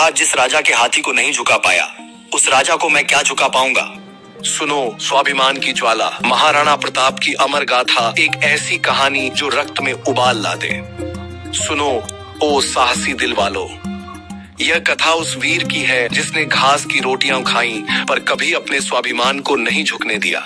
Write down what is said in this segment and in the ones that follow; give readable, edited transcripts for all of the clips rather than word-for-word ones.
कहा, जिस राजा के हाथी को नहीं झुका पाया उस राजा को मैं क्या झुका पाऊंगा। सुनो स्वाभिमान की ज्वाला, महाराणा प्रताप की अमर गाथा, एक ऐसी कहानी जो रक्त में उबाल ला दे। सुनो ओ साहसी दिल वालों, यह कथा उस वीर की है जिसने घास की रोटियां खाई पर कभी अपने स्वाभिमान को नहीं झुकने दिया।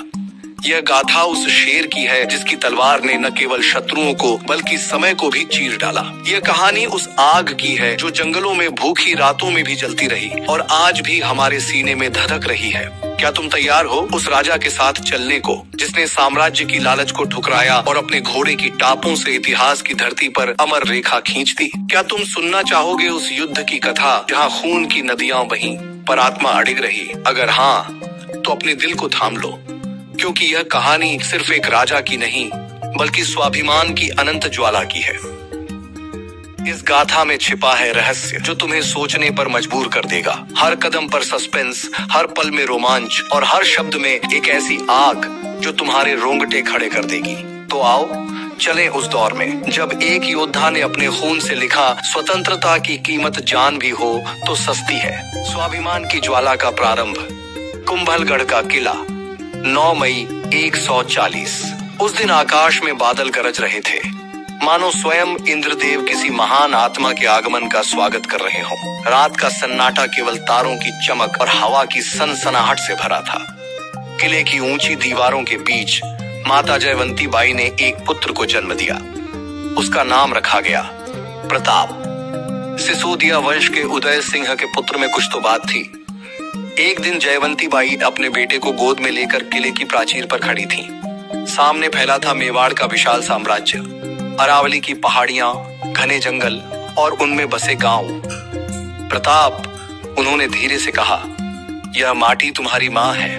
यह गाथा उस शेर की है जिसकी तलवार ने न केवल शत्रुओं को बल्कि समय को भी चीर डाला। यह कहानी उस आग की है जो जंगलों में भूखी रातों में भी जलती रही और आज भी हमारे सीने में धधक रही है। क्या तुम तैयार हो उस राजा के साथ चलने को जिसने साम्राज्य की लालच को ठुकराया और अपने घोड़े की टापों से इतिहास की धरती पर अमर रेखा खींच दी? क्या तुम सुनना चाहोगे उस युद्ध की कथा जहां खून की नदियां बहीं पर आत्मा अडिग रही? अगर हाँ तो अपने दिल को थाम लो, क्योंकि यह कहानी सिर्फ एक राजा की नहीं बल्कि स्वाभिमान की अनंत ज्वाला की है। इस गाथा में छिपा है रहस्य जो तुम्हें सोचने पर मजबूर कर देगा। हर कदम पर सस्पेंस, हर पल में रोमांच और हर शब्द में एक ऐसी आग जो तुम्हारे रोंगटे खड़े कर देगी। तो आओ चलें उस दौर में जब एक योद्धा ने अपने खून से लिखा, स्वतंत्रता की कीमत जान भी हो तो सस्ती है। स्वाभिमान की ज्वाला का प्रारंभ, कुंभलगढ़ का किला, 9 मई 140। उस दिन आकाश में बादल गरज रहे थे, मानो स्वयं इंद्रदेव किसी महान आत्मा के आगमन का स्वागत कर रहे हों। रात का सन्नाटा केवल तारों की चमक और हवा की सनसनाहट से भरा था। किले की ऊंची दीवारों के बीच माता जयवंती बाई ने एक पुत्र को जन्म दिया। उसका नाम रखा गया प्रताप। सिसोदिया वंश के उदय सिंह के पुत्र में कुछ तो बात थी। एक दिन जयवंती बाई अपने बेटे को गोद में लेकर किले की प्राचीर पर खड़ी थी। सामने फैला था मेवाड़ का विशाल साम्राज्य, अरावली की पहाड़ियां, घने जंगल और उनमें बसे गांव। प्रताप, उन्होंने धीरे से कहा, यह माटी तुम्हारी माँ है,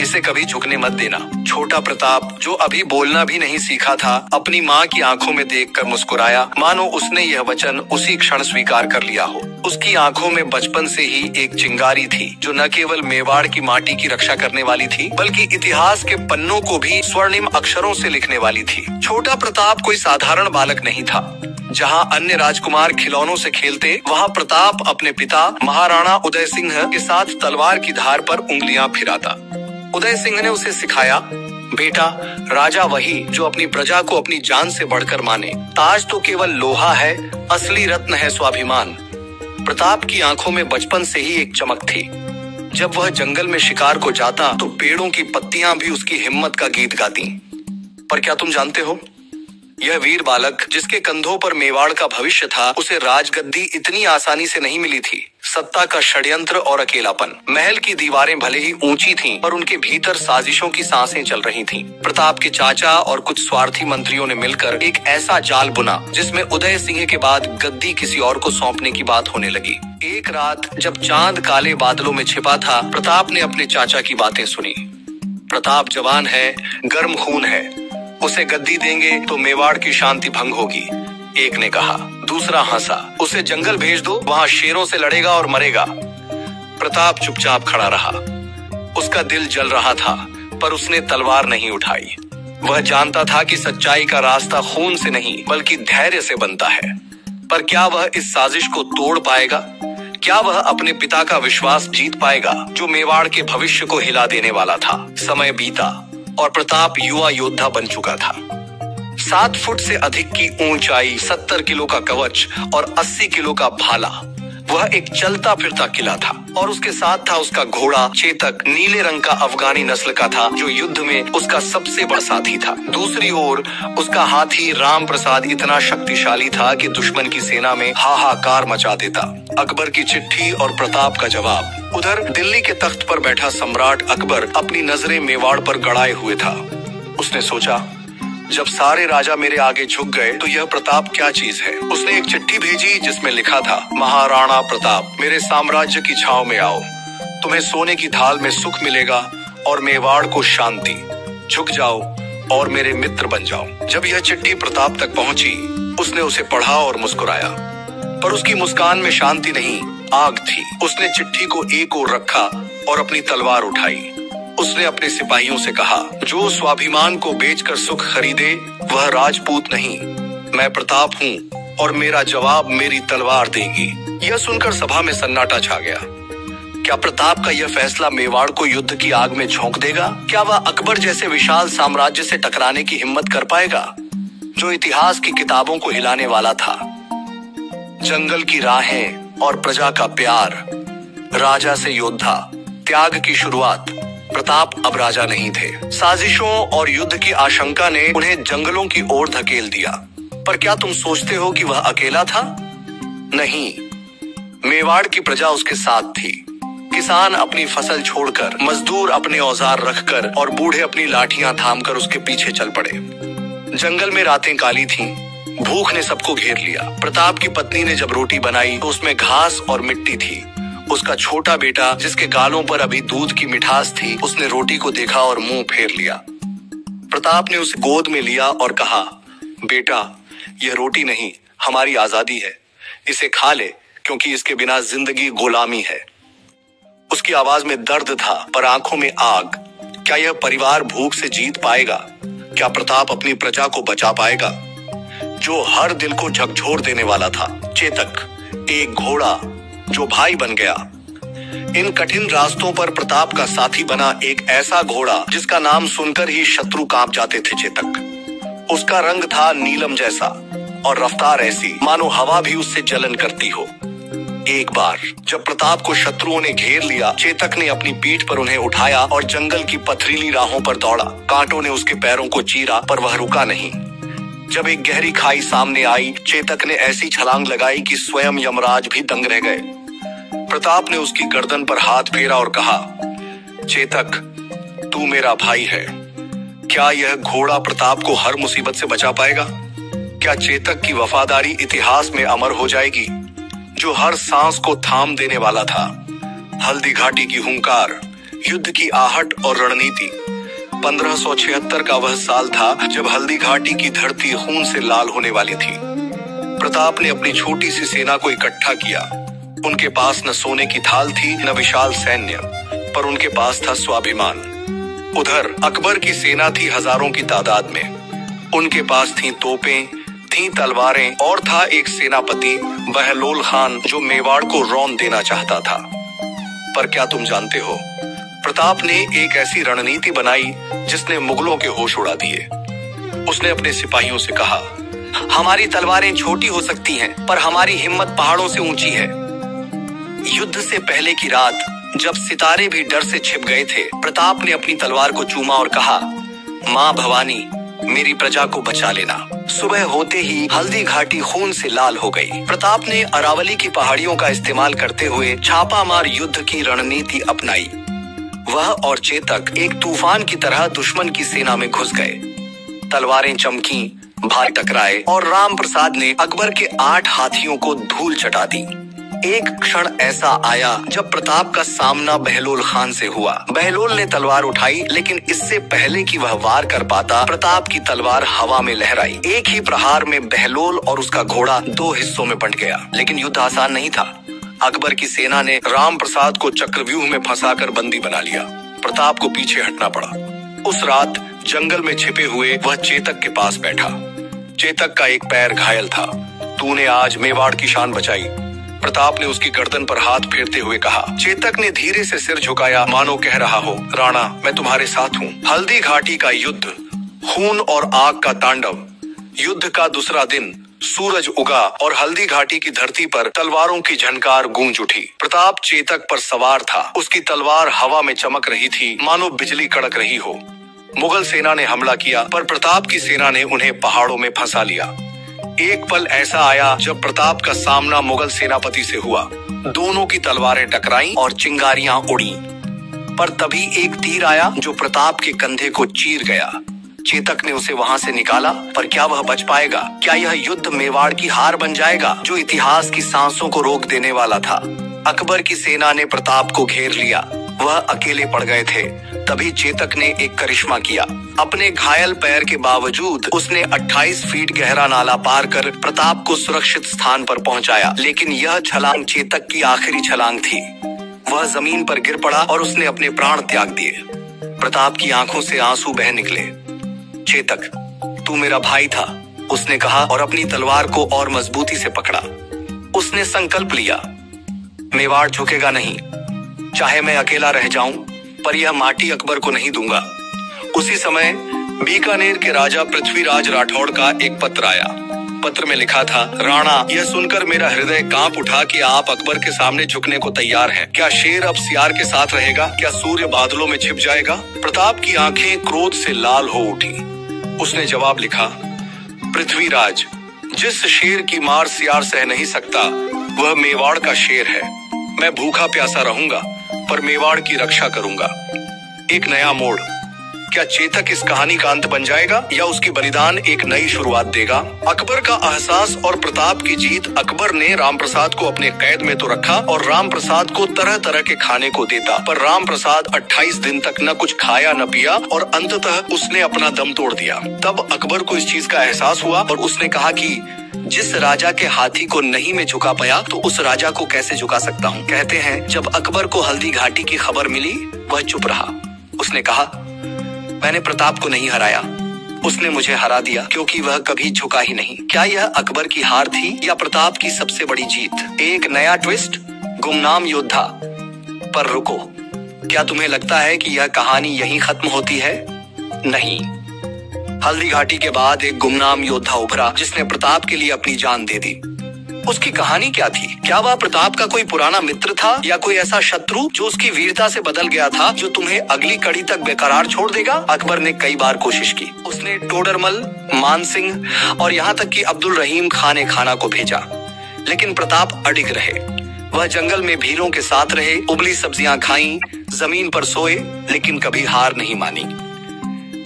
इसे कभी झुकने मत देना। छोटा प्रताप, जो अभी बोलना भी नहीं सीखा था, अपनी माँ की आंखों में देखकर मुस्कुराया, मानो उसने यह वचन उसी क्षण स्वीकार कर लिया हो। उसकी आंखों में बचपन से ही एक चिंगारी थी जो न केवल मेवाड़ की माटी की रक्षा करने वाली थी बल्कि इतिहास के पन्नों को भी स्वर्णिम अक्षरों से लिखने वाली थी। छोटा प्रताप कोई साधारण बालक नहीं था। जहां अन्य राजकुमार खिलौनों से खेलते, वहां प्रताप अपने पिता महाराणा उदय सिंह के साथ तलवार की धार पर उंगलियां फिराता। उदय सिंह ने उसे सिखाया, बेटा, राजा वही जो अपनी प्रजा को अपनी जान से बढ़कर माने। ताज तो केवल लोहा है, असली रत्न है स्वाभिमान। प्रताप की आंखों में बचपन से ही एक चमक थी। जब वह जंगल में शिकार को जाता तो पेड़ों की पत्तियां भी उसकी हिम्मत का गीत गाती। पर क्या तुम जानते हो, यह वीर बालक जिसके कंधों पर मेवाड़ का भविष्य था, उसे राजगद्दी इतनी आसानी से नहीं मिली थी। सत्ता का षड्यंत्र और अकेलापन। महल की दीवारें भले ही ऊंची थीं, पर उनके भीतर साजिशों की सांसें चल रही थीं। प्रताप के चाचा और कुछ स्वार्थी मंत्रियों ने मिलकर एक ऐसा जाल बुना जिसमें उदय सिंह के बाद गद्दी किसी और को सौंपने की बात होने लगी। एक रात जब चांद काले बादलों में छिपा था, प्रताप ने अपने चाचा की बातें सुनी। प्रताप जवान है, गर्म खून है, उसे गद्दी देंगे तो मेवाड़ की शांति भंग होगी, एक ने कहा। दूसरा हंसा, उसे जंगल भेज दो, वहां शेरों से लड़ेगा और मरेगा। प्रताप चुपचाप खड़ा रहा। उसका दिल जल रहा था, पर उसने तलवार नहीं उठाई। वह जानता था कि सच्चाई का रास्ता खून से नहीं बल्कि धैर्य से बनता है। पर क्या वह इस साजिश को तोड़ पाएगा? क्या वह अपने पिता का विश्वास जीत पाएगा जो मेवाड़ के भविष्य को हिला देने वाला था? समय बीता और प्रताप युवा योद्धा बन चुका था। 7 फुट से अधिक की ऊंचाई, 70 किलो का कवच और 80 किलो का भाला। वह एक चलता फिरता किला था और उसके साथ था उसका घोड़ा चेतक, नीले रंग का अफगानी नस्ल का था जो युद्ध में उसका सबसे बड़ा साथी था। दूसरी ओर उसका हाथी राम प्रसाद इतना शक्तिशाली था कि दुश्मन की सेना में हाहाकार मचा देता। अकबर की चिट्ठी और प्रताप का जवाब। उधर दिल्ली के तख्त पर बैठा सम्राट अकबर अपनी नजरें मेवाड़ पर गड़ाए हुए था। उसने सोचा, जब सारे राजा मेरे आगे झुक गए तो यह प्रताप क्या चीज है। उसने एक चिट्ठी भेजी जिसमें लिखा था, महाराणा प्रताप, मेरे साम्राज्य की छांव में आओ, तुम्हें सोने की थाल में सुख मिलेगा और मेवाड़ को शांति। झुक जाओ और मेरे मित्र बन जाओ। जब यह चिट्ठी प्रताप तक पहुंची, उसने उसे पढ़ा और मुस्कुराया, पर उसकी मुस्कान में शांति नहीं, आग थी। उसने चिट्ठी को एक ओर रखा और अपनी तलवार उठाई। उसने अपने सिपाहियों से कहा, जो स्वाभिमान को बेचकर सुख खरीदे वह राजपूत नहीं, मैं प्रताप हूँ और मेरा जवाब मेरी तलवार देगी। यह सुनकर सभा में सन्नाटा छा गया। क्या प्रताप का यह फैसला मेवाड़ को युद्ध की आग में झोंक देगा? क्या वह अकबर जैसे विशाल साम्राज्य से टकराने की हिम्मत कर पाएगा, जो इतिहास की किताबों को हिलाने वाला था? जंगल की राहें और प्रजा का प्यार, राजा से योद्धा, त्याग की शुरुआत। प्रताप अब राजा नहीं थे। साजिशों और युद्ध की आशंका ने उन्हें जंगलों की ओर धकेल दिया। पर क्या तुम सोचते हो कि वह अकेला था? नहीं, मेवाड़ की प्रजा उसके साथ थी। किसान अपनी फसल छोड़कर, मजदूर अपने औजार रखकर और बूढ़े अपनी लाठियां थामकर उसके पीछे चल पड़े। जंगल में रातें काली थीं, भूख ने सबको घेर लिया। प्रताप की पत्नी ने जब रोटी बनाई तो उसमें घास और मिट्टी थी। उसका छोटा बेटा, जिसके गालों पर अभी दूध की मिठास थी, उसने रोटी को देखा और मुंह फेर लिया। प्रताप ने उसे गोद में लिया और कहा, बेटा, यह रोटी नहीं, हमारी आजादी है। इसे खा ले, क्योंकि इसके बिना जिंदगी गुलामी है। उसकी आवाज में दर्द था, पर आंखों में आग। क्या यह परिवार भूख से जीत पाएगा? क्या प्रताप अपनी प्रजा को बचा पाएगा, जो हर दिल को झकझोर देने वाला था? चेतक, एक घोड़ा जो भाई बन गया। इन कठिन रास्तों पर प्रताप का साथी बना एक ऐसा घोड़ा जिसका नाम सुनकर ही शत्रु कांप जाते थे। चेतक, उसका रंग था नीलम जैसा और रफ्तार ऐसी मानो हवा भी उससे जलन करती हो। एक बार जब प्रताप को शत्रुओं ने घेर लिया, चेतक ने अपनी पीठ पर उन्हें उठाया और जंगल की पथरीली राहों पर दौड़ा। कांटों ने उसके पैरों को चीरा, पर वह रुका नहीं। जब एक गहरी खाई सामने आई, चेतक ने ऐसी छलांग लगाई कि स्वयं यमराज भी दंग रह गए। प्रताप ने उसकी गर्दन पर हाथ फेरा और कहा, चेतक, तू मेरा भाई है। क्या यह घोड़ा प्रताप को हर मुसीबत से बचा पाएगा? क्या चेतक की वफादारी इतिहास में अमर हो जाएगी, जो हर सांस को थाम देने वाला था? हल्दी घाटी की हुंकार, युद्ध की आहट और रणनीति। 1576 का वह साल था जब हल्दी घाटी की धरती खून से लाल होने वाली थी। प्रताप ने अपनी छोटी सी सेना को इकट्ठा किया। उनके पास न सोने की थाल थी, न विशाल सैन्य, पर उनके पास था स्वाभिमान। उधर अकबर की सेना थी हजारों की तादाद में। उनके पास थी तोपें, थी तलवारें और था एक सेनापति बहलोल खान, जो मेवाड़ को रौंद देना चाहता था। पर क्या तुम जानते हो, प्रताप ने एक ऐसी रणनीति बनाई जिसने मुगलों के होश उड़ा दिए। उसने अपने सिपाहियों से कहा, हमारी तलवारें छोटी हो सकती हैं, पर हमारी हिम्मत पहाड़ों से ऊंची है। युद्ध से पहले की रात, जब सितारे भी डर से छिप गए थे, प्रताप ने अपनी तलवार को चूमा और कहा, माँ भवानी, मेरी प्रजा को बचा लेना। सुबह होते ही हल्दी घाटी खून से लाल हो गई। प्रताप ने अरावली की पहाड़ियों का इस्तेमाल करते हुए छापामार युद्ध की रणनीति अपनाई। वह और चेतक एक तूफान की तरह दुश्मन की सेना में घुस गए। तलवारें चमकी, भार टकराए और राम प्रसाद ने अकबर के 8 हाथियों को धूल चटा दी। एक क्षण ऐसा आया जब प्रताप का सामना बहलोल खान से हुआ। बहलोल ने तलवार उठाई, लेकिन इससे पहले कि वह वार कर पाता, प्रताप की तलवार हवा में लहराई। एक ही प्रहार में बहलोल और उसका घोड़ा 2 हिस्सों में बंट गया। लेकिन युद्ध आसान नहीं था। अकबर की सेना ने राम प्रसाद को चक्रव्यूह में फंसाकर बंदी बना लिया। प्रताप को पीछे हटना पड़ा। उस रात जंगल में छिपे हुए वह चेतक के पास बैठा। चेतक का एक पैर घायल था। तूने आज मेवाड़ की शान बचाई, प्रताप ने उसकी गर्दन पर हाथ फेरते हुए कहा। चेतक ने धीरे से सिर झुकाया, मानो कह रहा हो, राणा, मैं तुम्हारे साथ हूँ। हल्दी घाटी का युद्ध, खून और आग का तांडव। युद्ध का दूसरा दिन, सूरज उगा और हल्दी घाटी की धरती पर तलवारों की झनकार गूंज उठी। प्रताप चेतक पर सवार था। उसकी तलवार हवा में चमक रही थी, मानो बिजली कड़क रही हो। मुगल सेना ने हमला किया, पर प्रताप की सेना ने उन्हें पहाड़ों में फंसा लिया। एक पल ऐसा आया जब प्रताप का सामना मुगल सेनापति से हुआ। दोनों की तलवारें टकराईं और चिंगारियां उड़ी, पर तभी एक तीर आया जो प्रताप के कंधे को चीर गया। चेतक ने उसे वहां से निकाला, पर क्या वह बच पाएगा? क्या यह युद्ध मेवाड़ की हार बन जाएगा, जो इतिहास की सांसों को रोक देने वाला था? अकबर की सेना ने प्रताप को घेर लिया। वह अकेले पड़ गए थे। तभी चेतक ने एक करिश्मा किया। अपने घायल पैर के बावजूद उसने 28 फीट गहरा नाला पार कर प्रताप को सुरक्षित स्थान पर पहुंचाया। लेकिन यह छलांग चेतक की आखिरी छलांग थी। वह जमीन पर गिर पड़ा और उसने अपने प्राण त्याग दिए। प्रताप की आंखों से आंसू बह निकले। चेतक, तू मेरा भाई था, उसने कहा और अपनी तलवार को और मजबूती से पकड़ा। उसने संकल्प लिया, मेवाड़ झुकेगा नहीं, चाहे मैं अकेला रह जाऊं, पर यह माटी अकबर को नहीं दूंगा। उसी समय बीकानेर के राजा पृथ्वीराज राठौड़ का एक पत्र आया। पत्र में लिखा था, राणा, यह सुनकर मेरा हृदय कांप उठा कि आप अकबर के सामने झुकने को तैयार हैं। क्या शेर अब सियार के साथ रहेगा? क्या सूर्य बादलों में छिप जाएगा? प्रताप की आंखें क्रोध से लाल हो उठी। उसने जवाब लिखा, पृथ्वीराज, जिस शेर की मार सियार सह नहीं सकता वह मेवाड़ का शेर है। मैं भूखा प्यासा रहूंगा पर मेवाड़ की रक्षा करूंगा। एक नया मोड़। क्या चेतक इस कहानी का अंत बन जाएगा या उसकी बलिदान एक नई शुरुआत देगा? अकबर का एहसास और प्रताप की जीत। अकबर ने रामप्रसाद को अपने कैद में तो रखा और रामप्रसाद को तरह तरह के खाने को देता, पर रामप्रसाद 28 दिन तक न कुछ खाया न पिया और अंततः उसने अपना दम तोड़ दिया। तब अकबर को इस चीज का एहसास हुआ और उसने कहा कि जिस राजा के हाथी को नहीं मैं झुका पाया तो उस राजा को कैसे झुका सकता हूँ। कहते हैं जब अकबर को हल्दी घाटी की खबर मिली वह चुप रहा। उसने कहा, मैंने प्रताप को नहीं हराया, उसने मुझे हरा दिया क्योंकि वह कभी झुका ही नहीं। क्या यह अकबर की हार थी या प्रताप की सबसे बड़ी जीत? एक नया ट्विस्ट, गुमनाम योद्धा। पर रुको, क्या तुम्हें लगता है कि यह कहानी यहीं खत्म होती है? नहीं। हल्दी घाटी के बाद एक गुमनाम योद्धा उभरा जिसने प्रताप के लिए अपनी जान दे दी। उसकी कहानी क्या थी? क्या वह प्रताप का कोई पुराना मित्र था या कोई ऐसा शत्रु जो उसकी वीरता से बदल गया था, जो तुम्हें अगली कड़ी तक बेकरार छोड़ देगा? अकबर ने कई बार कोशिश की। उसने टोडरमल, मानसिंह और यहाँ तक कि अब्दुल रहीम खान ए खाना को भेजा, लेकिन प्रताप अडिग रहे। वह जंगल में भीलों के साथ रहे, उबली सब्जियां खाई, जमीन पर सोए, लेकिन कभी हार नहीं मानी।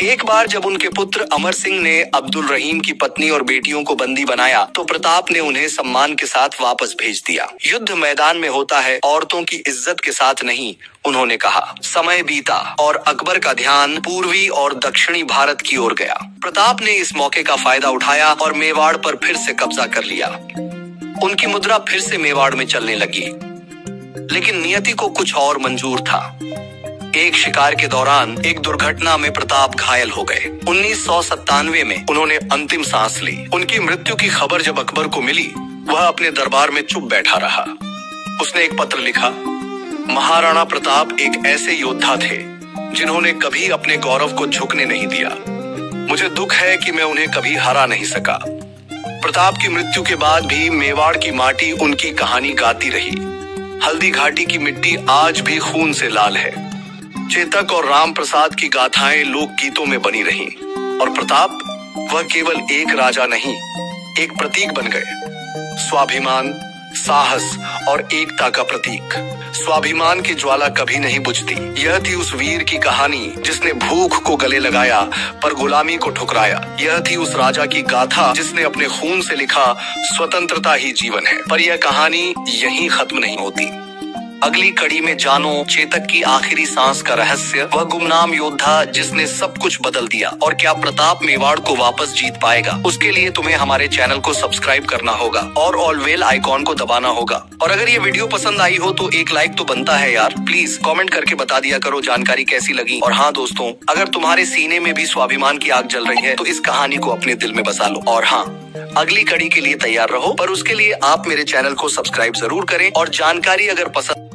एक बार जब उनके पुत्र अमर सिंह ने अब्दुल रहीम की पत्नी और बेटियों को बंदी बनाया तो प्रताप ने उन्हें सम्मान के साथ वापस भेज दिया। युद्ध मैदान में होता है, औरतों की इज्जत के साथ नहीं, उन्होंने कहा। समय बीता और अकबर का ध्यान पूर्वी और दक्षिणी भारत की ओर गया। प्रताप ने इस मौके का फायदा उठाया और मेवाड़ पर फिर से कब्जा कर लिया। उनकी मुद्रा फिर से मेवाड़ में चलने लगी, लेकिन नियति को कुछ और मंजूर था। एक शिकार के दौरान एक दुर्घटना में प्रताप घायल हो गए। 1997 में उन्होंने अंतिम सांस ली। उनकी मृत्यु की खबर जब अकबर को मिली, वह अपने दरबार में चुप बैठा रहा। उसने एक पत्र लिखा, महाराणा प्रताप एक ऐसे योद्धा थे जिन्होंने कभी अपने गौरव को झुकने नहीं दिया। मुझे दुख है कि मैं उन्हें कभी हरा नहीं सका। प्रताप की मृत्यु के बाद भी मेवाड़ की माटी उनकी कहानी गाती रही। हल्दी घाटी की मिट्टी आज भी खून से लाल है। चेतक और राम प्रसाद की गाथाएं लोक गीतों में बनी रहीं और प्रताप, वह केवल एक राजा नहीं, एक प्रतीक बन गए। स्वाभिमान, साहस और एकता का प्रतीक। स्वाभिमान की ज्वाला कभी नहीं बुझती। यह थी उस वीर की कहानी जिसने भूख को गले लगाया पर गुलामी को ठुकराया। यह थी उस राजा की गाथा जिसने अपने खून से लिखा, स्वतंत्रता ही जीवन है। पर यह कहानी यहीं खत्म नहीं होती। अगली कड़ी में जानो चेतक की आखिरी सांस का रहस्य, वह गुमनाम योद्धा जिसने सब कुछ बदल दिया। और क्या प्रताप मेवाड़ को वापस जीत पाएगा? उसके लिए तुम्हें हमारे चैनल को सब्सक्राइब करना होगा और ऑल बेल आइकॉन को दबाना होगा। और अगर ये वीडियो पसंद आई हो तो एक लाइक तो बनता है यार। प्लीज कमेंट करके बता दिया करो जानकारी कैसी लगी। और हाँ दोस्तों, अगर तुम्हारे सीने में भी स्वाभिमान की आग जल रही है तो इस कहानी को अपने दिल में बसा लो। और हाँ, अगली कड़ी के लिए तैयार रहो, पर उसके लिए आप मेरे चैनल को सब्सक्राइब जरूर करें। और जानकारी अगर पसंद